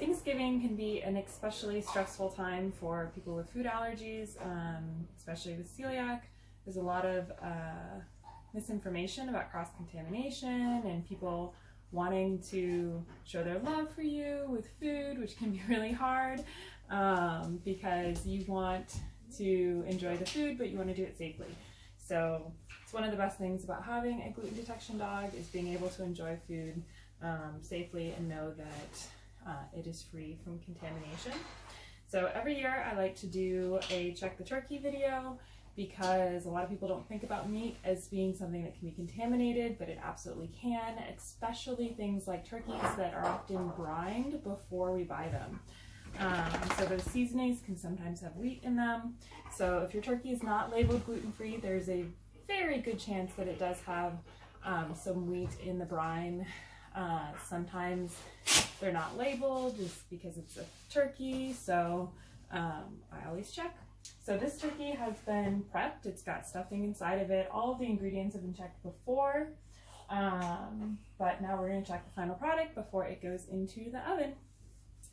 Thanksgiving can be an especially stressful time for people with food allergies, especially with celiac. There's a lot of misinformation about cross-contamination and people wanting to show their love for you with food, which can be really hard because you want to enjoy the food, but you want to do it safely. So it's one of the best things about having a gluten detection dog is being able to enjoy food safely and know that it is free from contamination. So every year I like to do a check the turkey video because a lot of people don't think about meat as being something that can be contaminated, but it absolutely can, especially things like turkeys that are often brined before we buy them. So those seasonings can sometimes have wheat in them. So if your turkey is not labeled gluten-free, there's a very good chance that it does have some wheat in the brine. Sometimes they're not labeled just because it's a turkey, so I always check. So this turkey has been prepped. It's got stuffing inside of it. All of the ingredients have been checked before, but now we're going to check the final product before it goes into the oven.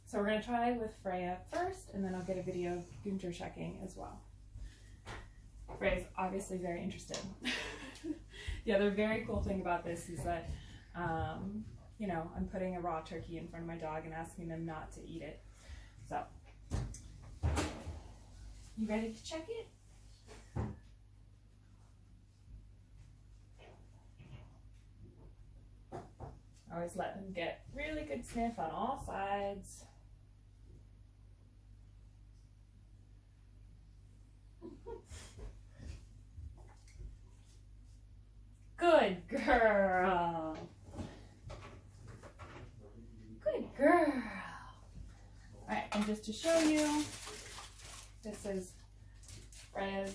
So we're going to try with Freya first, and then I'll get a video of Gunther checking as well. Freya's obviously very interested. The other very cool thing about this is that, you know, I'm putting a raw turkey in front of my dog and asking them not to eat it. So, you ready to check it? Always let them get really good sniff on all sides. Good girl. Good girl. All right, and just to show you, this is Freya's.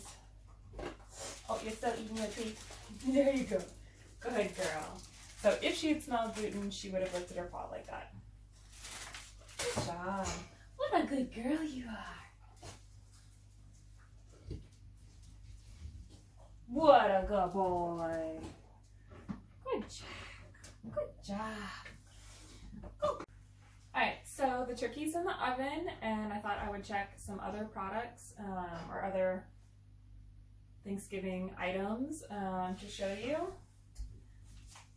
Oh, you're still eating your treat. There you go. Good girl. So if she had smelled gluten, she would have lifted her paw like that. Good job. What a good girl you are. What a good boy. Good job. Good job. Oh. Alright, so the turkey's in the oven, and I thought I would check some other products or other Thanksgiving items to show you.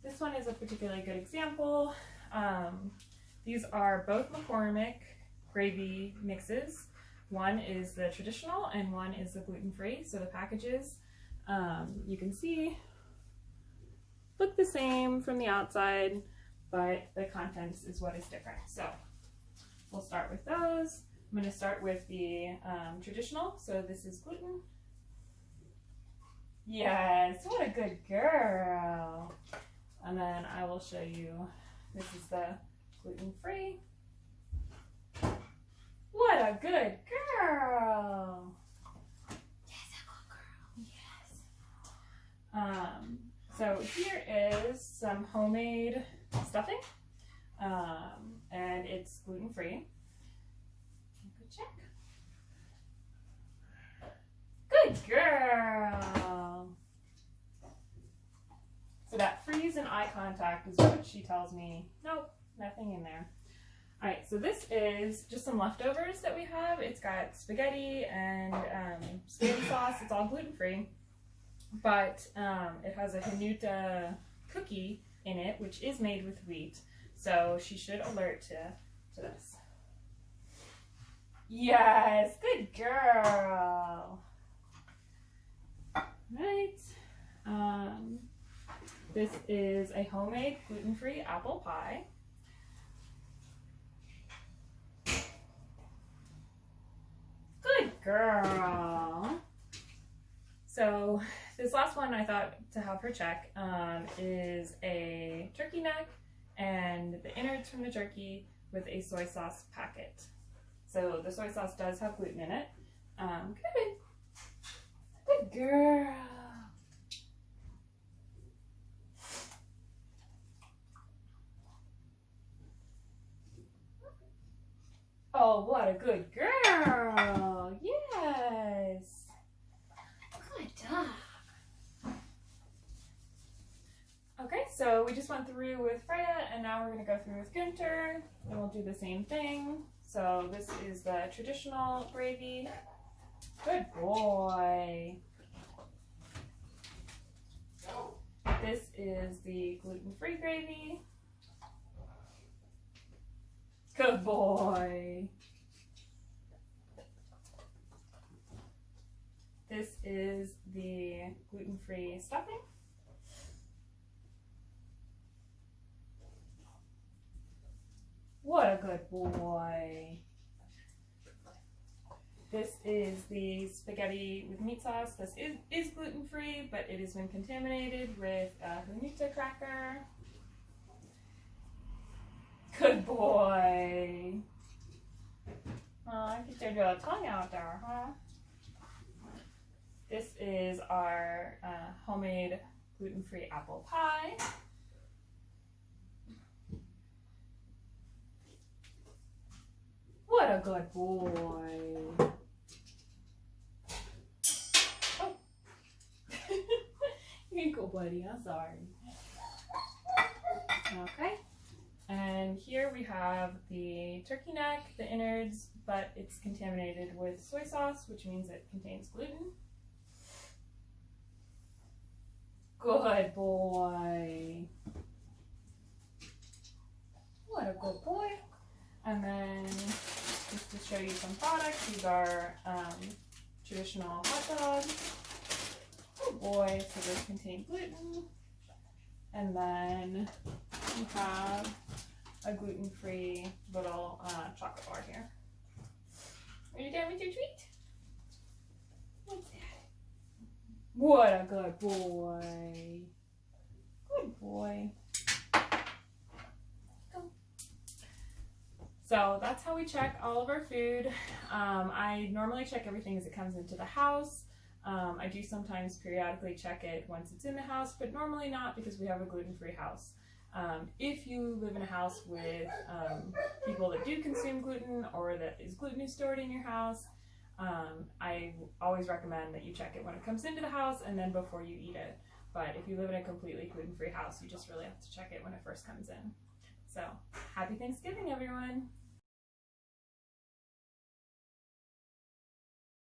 This one is a particularly good example. These are both McCormick gravy mixes. One is the traditional and one is the gluten-free. So the packages, you can see, look the same from the outside, but the contents is what is different. So we'll start with those. I'm going to start with the traditional. So this is gluten. Yes, what a good girl. And then I will show you, this is the gluten-free. What a good girl. Yes, a good girl. Yes. So here is some homemade stuffing, and it's gluten-free. Good check. Good girl. So that freeze and eye contact is what she tells me. Nope, nothing in there. All right, so this is just some leftovers that we have. It's got spaghetti and spaghetti sauce. It's all gluten-free, but it has a Hanuta cookie in it, which is made with wheat. So she should alert to this. Yes, good girl. Right. This is a homemade gluten-free apple pie. Good girl. So this last one I thought to have her check is a turkey neck and the innards from the turkey with a soy sauce packet. So the soy sauce does have gluten in it. Good. Good girl. Oh, what a good girl. Yes. Good dog. Okay, so we just went through with Freya, and now we're going to go through with Gunther, and we'll do the same thing. So this is the traditional gravy. Good boy. This is the gluten-free gravy. Good boy. This is the gluten-free stuffing. What a good boy. This is the spaghetti with meat sauce. This is gluten-free, but it has been contaminated with Gunther cracker. Good boy. Get your little tongue out there, huh? This is our homemade gluten-free apple pie. What a good boy. Oh. You can go, buddy. I'm sorry. Okay. And here we have the turkey neck, the innards, but it's contaminated with soy sauce, which means it contains gluten. Good boy. What a good boy. And then, just to show you some products, these are traditional hot dogs. Good boy, so those contain gluten. And then we have a gluten-free little chocolate bar here. Are you done with your treat? What's that? What a good boy. Good boy. Go. So that's how we check all of our food. I normally check everything as it comes into the house. I do sometimes periodically check it once it's in the house, but normally not because we have a gluten-free house. If you live in a house with people that do consume gluten or that is gluten stored in your house, I always recommend that you check it when it comes into the house and then before you eat it. But if you live in a completely gluten-free house, you just really have to check it when it first comes in. So, happy Thanksgiving, everyone!